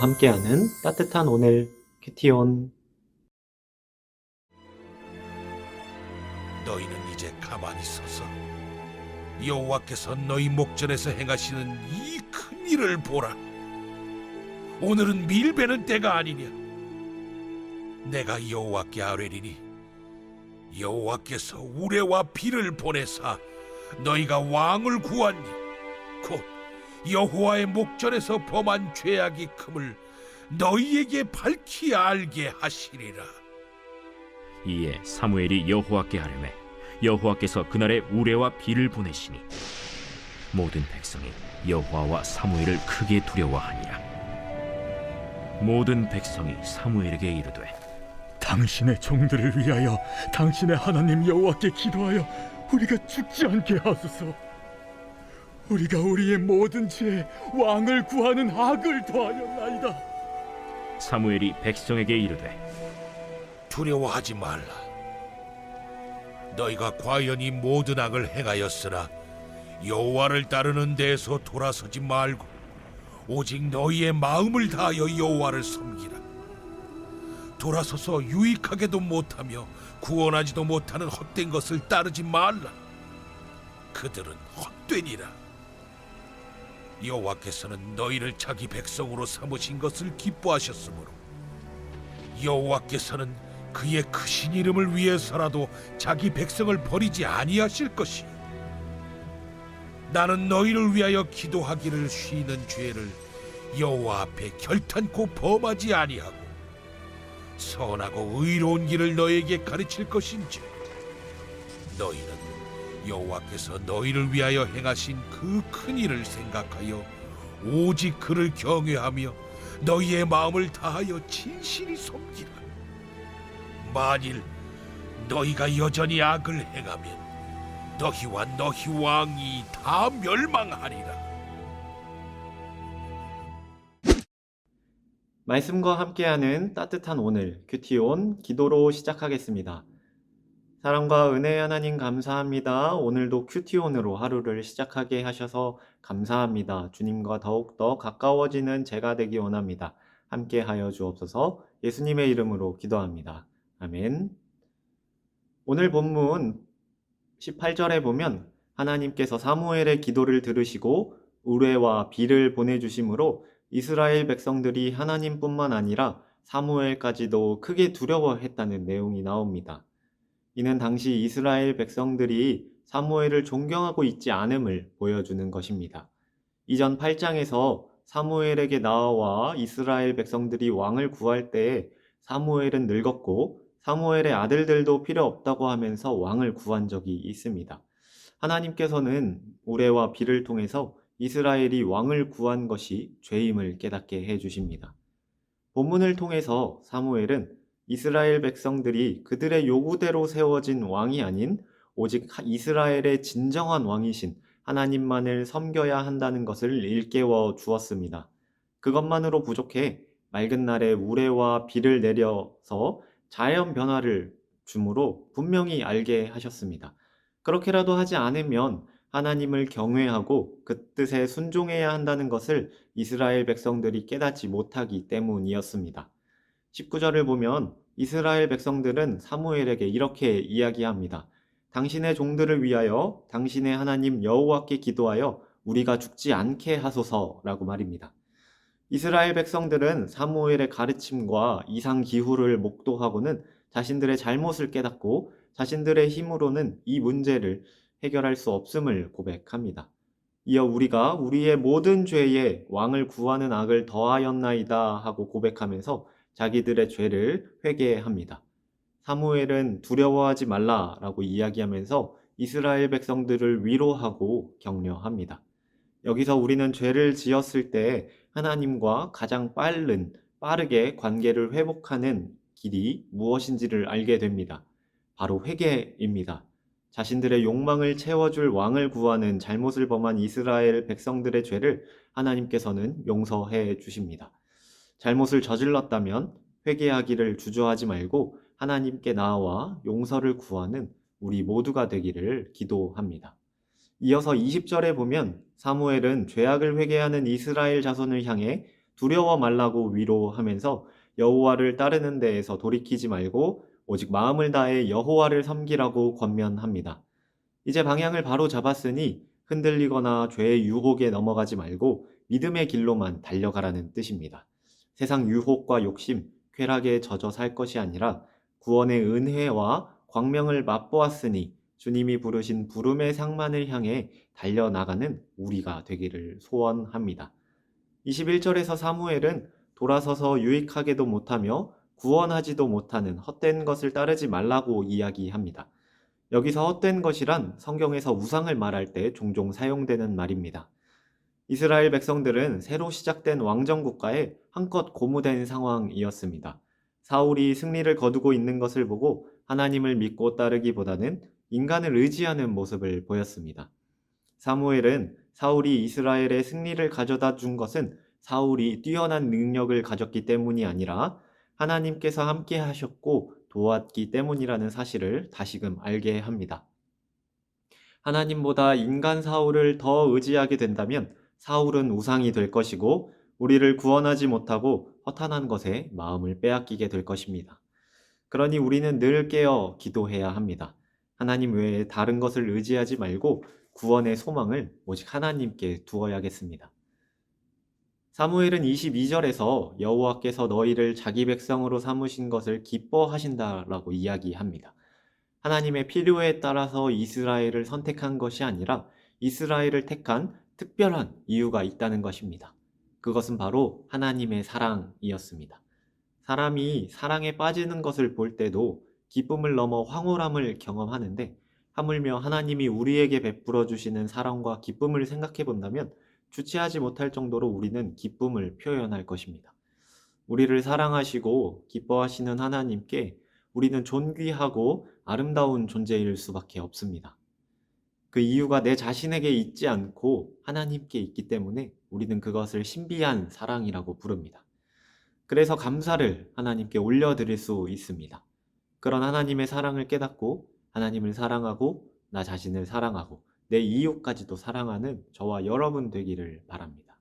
함께하는 따뜻한 오늘 큐티온. 너희는 이제 가만히 서서 여호와께서 너희 목전에서 행하시는 이 큰 일을 보라. 오늘은 밀베는 때가 아니냐. 내가 여호와께 아뢰리니 여호와께서 우레와 비를 보내사 너희가 왕을 구하니 곧 여호와의 목전에서 범한 죄악이 큼을 너희에게 밝히 알게 하시리라. 이에 사무엘이 여호와께 아뢰매 여호와께서 그날에 우레와 비를 보내시니 모든 백성이 여호와와 사무엘을 크게 두려워하니라. 모든 백성이 사무엘에게 이르되 당신의 종들을 위하여 당신의 하나님 여호와께 기도하여 우리가 죽지 않게 하소서. 우리가 우리의 모든 죄에 왕을 구하는 악을 더하였나이다. 사무엘이 백성에게 이르되 두려워하지 말라. 너희가 과연 이 모든 악을 행하였으나 여호와를 따르는 데에서 돌아서지 말고 오직 너희의 마음을 다하여 여호와를 섬기라. 돌아서서 유익하게도 못하며 구원하지도 못하는 헛된 것을 따르지 말라. 그들은 헛되니라. 여호와께서는 너희를 자기 백성으로 삼으신 것을 기뻐하셨으므로 여호와께서는 그의 크신 이름을 위해서라도 자기 백성을 버리지 아니하실 것이요 나는 너희를 위하여 기도하기를 쉬는 죄를 여호와 앞에 결탄코 범하지 아니하고 선하고 의로운 길을 너희에게 가르칠 것인지 너희는 여호와께서 너희를 위하여 행하신 그 큰 일을 생각하여 오직 그를 경외하며 너희의 마음을 다하여 진실이 섬기라. 만일 너희가 여전히 악을 행하면 너희와 너희 왕이 다 멸망하리라. 말씀과 함께하는 따뜻한 오늘 큐티온 기도로 시작하겠습니다. 사랑과 은혜의 하나님 감사합니다. 오늘도 큐티온으로 하루를 시작하게 하셔서 감사합니다. 주님과 더욱더 가까워지는 제가 되기 원합니다. 함께하여 주옵소서. 예수님의 이름으로 기도합니다. 아멘. 오늘 본문 18절에 보면 하나님께서 사무엘의 기도를 들으시고 우레와 비를 보내주심으로 이스라엘 백성들이 하나님뿐만 아니라 사무엘까지도 크게 두려워했다는 내용이 나옵니다. 이는 당시 이스라엘 백성들이 사무엘을 존경하고 있지 않음을 보여주는 것입니다. 이전 8장에서 사무엘에게 나와 이스라엘 백성들이 왕을 구할 때에 사무엘은 늙었고 사무엘의 아들들도 필요 없다고 하면서 왕을 구한 적이 있습니다. 하나님께서는 우레와 비를 통해서 이스라엘이 왕을 구한 것이 죄임을 깨닫게 해주십니다. 본문을 통해서 사무엘은 이스라엘 백성들이 그들의 요구대로 세워진 왕이 아닌 오직 이스라엘의 진정한 왕이신 하나님만을 섬겨야 한다는 것을 일깨워 주었습니다. 그것만으로 부족해 맑은 날에 우레와 비를 내려서 자연 변화를 주므로 분명히 알게 하셨습니다. 그렇게라도 하지 않으면 하나님을 경외하고 그 뜻에 순종해야 한다는 것을 이스라엘 백성들이 깨닫지 못하기 때문이었습니다. 19절을 보면 이스라엘 백성들은 사무엘에게 이렇게 이야기합니다. 당신의 종들을 위하여 당신의 하나님 여호와께 기도하여 우리가 죽지 않게 하소서라고 말입니다. 이스라엘 백성들은 사무엘의 가르침과 이상 기후를 목도하고는 자신들의 잘못을 깨닫고 자신들의 힘으로는 이 문제를 해결할 수 없음을 고백합니다. 이어 우리가 우리의 모든 죄에 왕을 구하는 악을 더하였나이다 하고 고백하면서 자기들의 죄를 회개합니다. 사무엘은 두려워하지 말라라고 이야기하면서 이스라엘 백성들을 위로하고 격려합니다. 여기서 우리는 죄를 지었을 때 하나님과 가장 빠르게 관계를 회복하는 길이 무엇인지를 알게 됩니다. 바로 회개입니다. 자신들의 욕망을 채워줄 왕을 구하는 잘못을 범한 이스라엘 백성들의 죄를 하나님께서는 용서해 주십니다. 잘못을 저질렀다면 회개하기를 주저하지 말고 하나님께 나아와 용서를 구하는 우리 모두가 되기를 기도합니다. 이어서 20절에 보면 사무엘은 죄악을 회개하는 이스라엘 자손을 향해 두려워 말라고 위로하면서 여호와를 따르는 데에서 돌이키지 말고 오직 마음을 다해 여호와를 섬기라고 권면합니다. 이제 방향을 바로 잡았으니 흔들리거나 죄의 유혹에 넘어가지 말고 믿음의 길로만 달려가라는 뜻입니다. 세상 유혹과 욕심, 쾌락에 젖어 살 것이 아니라 구원의 은혜와 광명을 맛보았으니 주님이 부르신 부름의 상만을 향해 달려나가는 우리가 되기를 소원합니다. 21절에서 사무엘은 돌아서서 유익하게도 못하며 구원하지도 못하는 헛된 것을 따르지 말라고 이야기합니다. 여기서 헛된 것이란 성경에서 우상을 말할 때 종종 사용되는 말입니다. 이스라엘 백성들은 새로 시작된 왕정 국가에 한껏 고무된 상황이었습니다. 사울이 승리를 거두고 있는 것을 보고 하나님을 믿고 따르기보다는 인간을 의지하는 모습을 보였습니다. 사무엘은 사울이 이스라엘의 승리를 가져다 준 것은 사울이 뛰어난 능력을 가졌기 때문이 아니라 하나님께서 함께 하셨고 도왔기 때문이라는 사실을 다시금 알게 합니다. 하나님보다 인간 사울을 더 의지하게 된다면 사울은 우상이 될 것이고 우리를 구원하지 못하고 허탄한 것에 마음을 빼앗기게 될 것입니다. 그러니 우리는 늘 깨어 기도해야 합니다. 하나님 외에 다른 것을 의지하지 말고 구원의 소망을 오직 하나님께 두어야겠습니다. 사무엘은 22절에서 여호와께서 너희를 자기 백성으로 삼으신 것을 기뻐하신다라고 이야기합니다. 하나님의 필요에 따라서 이스라엘을 선택한 것이 아니라 이스라엘을 택한 특별한 이유가 있다는 것입니다. 그것은 바로 하나님의 사랑이었습니다. 사람이 사랑에 빠지는 것을 볼 때도 기쁨을 넘어 황홀함을 경험하는데 하물며 하나님이 우리에게 베풀어 주시는 사랑과 기쁨을 생각해 본다면 주체하지 못할 정도로 우리는 기쁨을 표현할 것입니다. 우리를 사랑하시고 기뻐하시는 하나님께 우리는 존귀하고 아름다운 존재일 수밖에 없습니다. 그 이유가 내 자신에게 있지 않고 하나님께 있기 때문에 우리는 그것을 신비한 사랑이라고 부릅니다. 그래서 감사를 하나님께 올려드릴 수 있습니다. 그런 하나님의 사랑을 깨닫고 하나님을 사랑하고 나 자신을 사랑하고 내 이웃까지도 사랑하는 저와 여러분 되기를 바랍니다.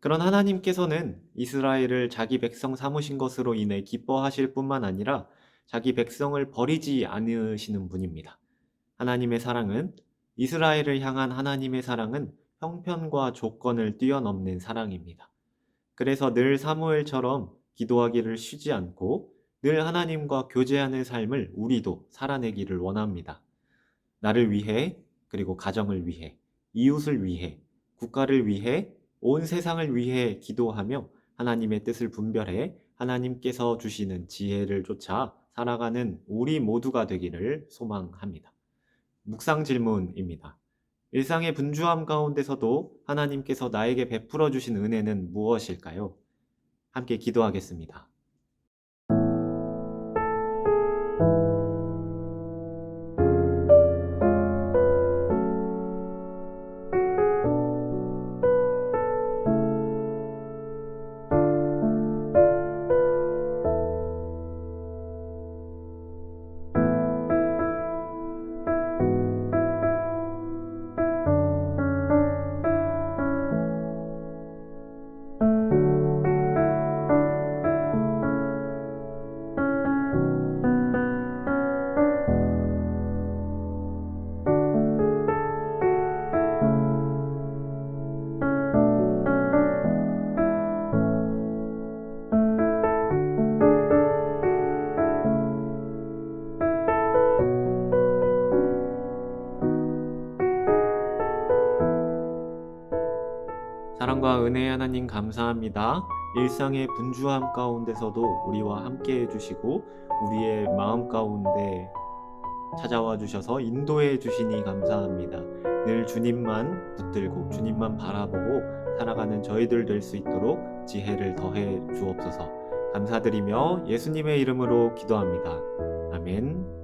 그런 하나님께서는 이스라엘을 자기 백성 삼으신 것으로 인해 기뻐하실 뿐만 아니라 자기 백성을 버리지 않으시는 분입니다. 하나님의 사랑은 이스라엘을 향한 하나님의 사랑은 형편과 조건을 뛰어넘는 사랑입니다. 그래서 늘 사무엘처럼 기도하기를 쉬지 않고 늘 하나님과 교제하는 삶을 우리도 살아내기를 원합니다. 나를 위해, 그리고 가정을 위해, 이웃을 위해, 국가를 위해, 온 세상을 위해 기도하며 하나님의 뜻을 분별해 하나님께서 주시는 지혜를 쫓아 살아가는 우리 모두가 되기를 소망합니다. 묵상 질문입니다. 일상의 분주함 가운데서도 하나님께서 나에게 베풀어 주신 은혜는 무엇일까요? 함께 기도하겠습니다. 사랑과 은혜의 하나님 감사합니다. 일상의 분주함 가운데서도 우리와 함께 해주시고 우리의 마음 가운데 찾아와 주셔서 인도해 주시니 감사합니다. 늘 주님만 붙들고 주님만 바라보고 살아가는 저희들 될 수 있도록 지혜를 더해 주옵소서. 감사드리며 예수님의 이름으로 기도합니다. 아멘.